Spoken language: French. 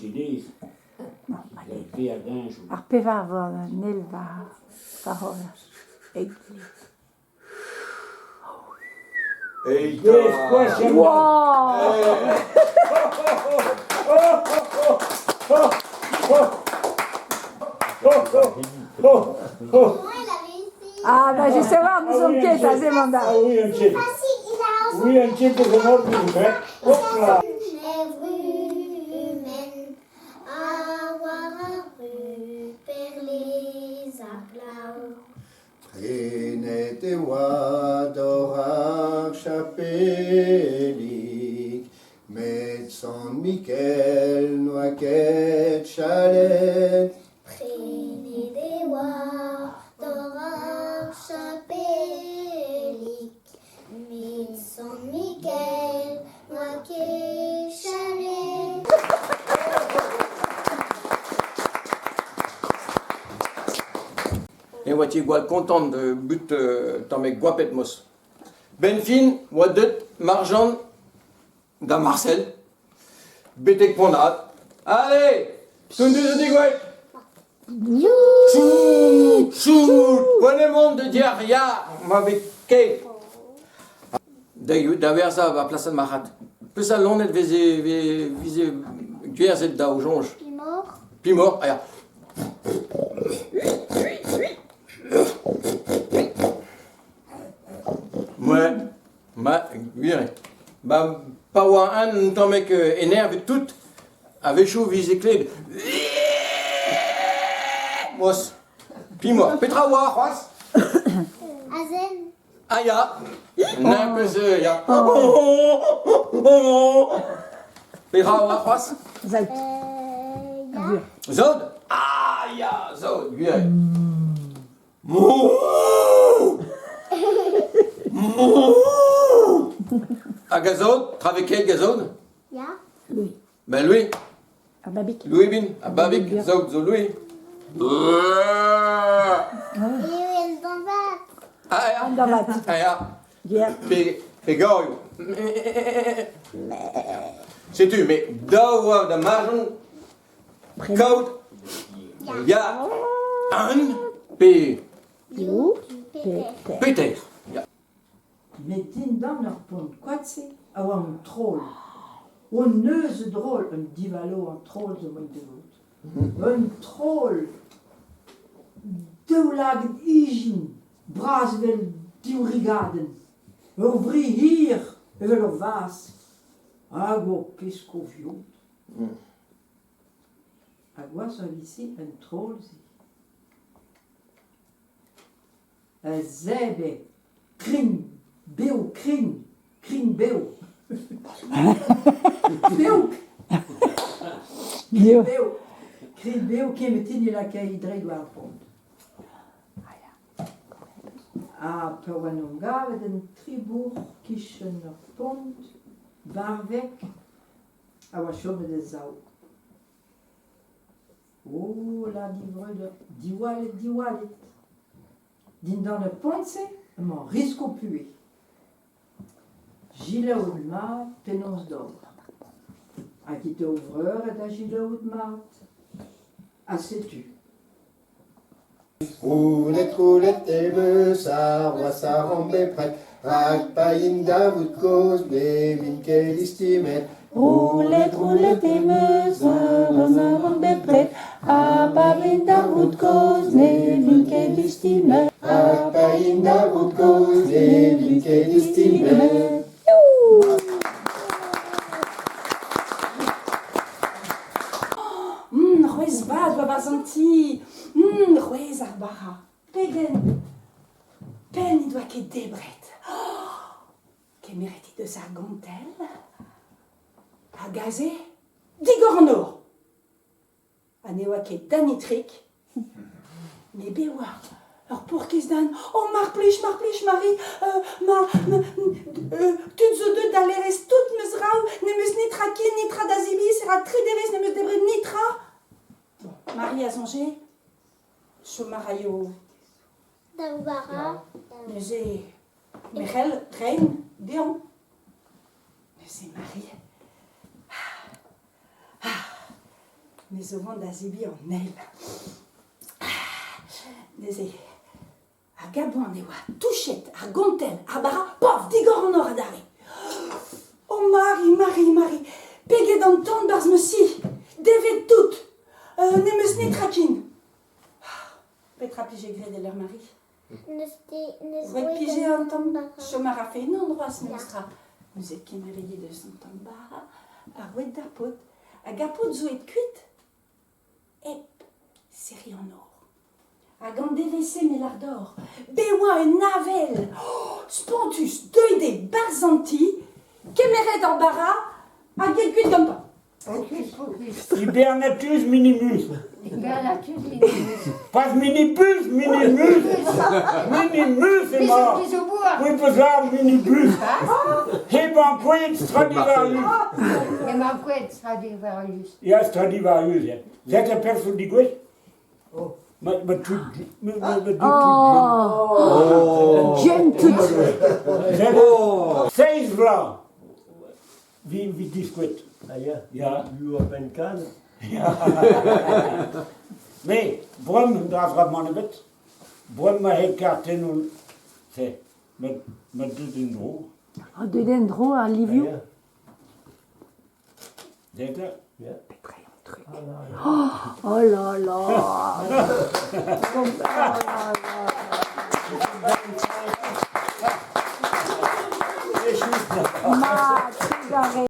Chinese. Allez. Via Gange. Arpeva var Nelva Fahora. Egli. Yes, question. Wow! Ah, bah justement, nous sommes quêtes à Zemanda. Ah oui, un chip. Oui, un chip is an ordinary, hein. Hop là. Lèvres humaines, avoir rue per les applaus. Prenete wadorar chapelik, met San Michel noaket chalet. Prenez des voix d'orar chapélique, mit San Michel, moi qui chalet. Et wat je gwal content de but tamek gwapet mos. Benfin, wadet, marjan, da Marcel, betek ponat. Allez, tout de dégouet. Shoot, shoot, prenez monde de diarrhea, m'avec Kate. Da versa va place de marat. Plus à l'on est visé guerzet da au jonge. Puis mort. Puis mort, aya. Ouais, bien. Bah, pas un temps mec énervé tout, avec chaud visé clé. Mos. Puis moi, Petra wa, Roas. Azen. Aya. N'a que ce, ya. Petra wa, Roas. Zait. Ya. Zod. Aya, Zod, bien. Mouh. A gazode, travailler gazode. Ya. Louis. Ben Louis, Arbabik. Louis bin, Ababik, Zod, Zod Louis. Et elle t'en va. Aya, Andavat. aya, Hier. Pegorio. Sais-tu, mais d'avoir de marron, kaut, ya, un, pe, You. Peter. Peter. Met din dan ar pont kwatse a oa un troll. O neuze drôle, un divalo an troll zo moit devot. Un troll deoulaget ijin, bras vel diwrigaden. Ur vri hir evel ur vas. Hag o pesko viot. Hag oa so visi un troll zi. A zebe kring beo kring beo. Beouk Yo. beo. Kring beo kemetin ila ka idre war pont. A pe oan an gavet en tribour kichen ur pont, barvek, a oa chomet e zao. Oh la diwalet. Din dan e pont-se, emañ risko pue. Gilaout mat, penons d'or. Ha kit ovreur et a gilaout mat. A setu. Roulet e meus ar oas ar rambe pret, hag pa in davout koz ne min ket istimet. Roulet et meus, un bepret, a pavin da route cause, ne vin ket istimet. Hag pa in davout koz ne min ket istimet. C'hwez bad va bazanti. C'hwez ar bara. Pegen. Pen i doa ket debret. Kemereti deus ar gantel. A gaze. Digor an ur. A ne oa ket danitrik. Me beoa. Ur pourkiz dan. Oh, mar plij, Marie. Tud zo deud da lerez tout meus rao. Ne meus nitra kin, nitra da zibis. Era tri devez ne meus debret nitra. Bon, Marie a zonge. Chomar a yo. Daoubara. Neuze. Michel, Reine, Déon. Neuze Marie. Mais souvent d'Azibi en neil. À Gabon, on est touchette, à Gontel, à Bara, pof, digor en or à Daré. Oh Marie, pégé dans le temps de Barzmessi, dévet tout, nemes ni trakin. Petra pigé gré de leur mari. Ouais, pigé en temps, chômeur a fait un endroit à ce monstre. Nous êtes qui mérité de son temps de Bara, à Rouet d'Arpot, à Gapot zou et cuite. Et série en or. À Gandévessé mélar d'or, Bewa un navel, Spontus, Deuil Barzanti, Kéméret d'Ambara, à Guelcuit comme pas. Hibernatus minimus. Hibernatus minimus. Pas minibus, minimus. Minimus est mort. Qui se boit. Oui, pesar minibus. Hebanquet Stradivarius. Et ma couette sera Stradivarius. Ja, Stradivarius, ja. Zet er perso die goed? Met J'aime tout. Seis vla. Wie discuit? Ah ja, Ja. u op een kan. Nee, Brum, daar gaat man een bit. Brum, hij kaart in en zei, met dit in de hoog. Oh, de dendro à Ah Liviu. ja, Zeg dat? ja. Oh là là. Oh là là. Ma,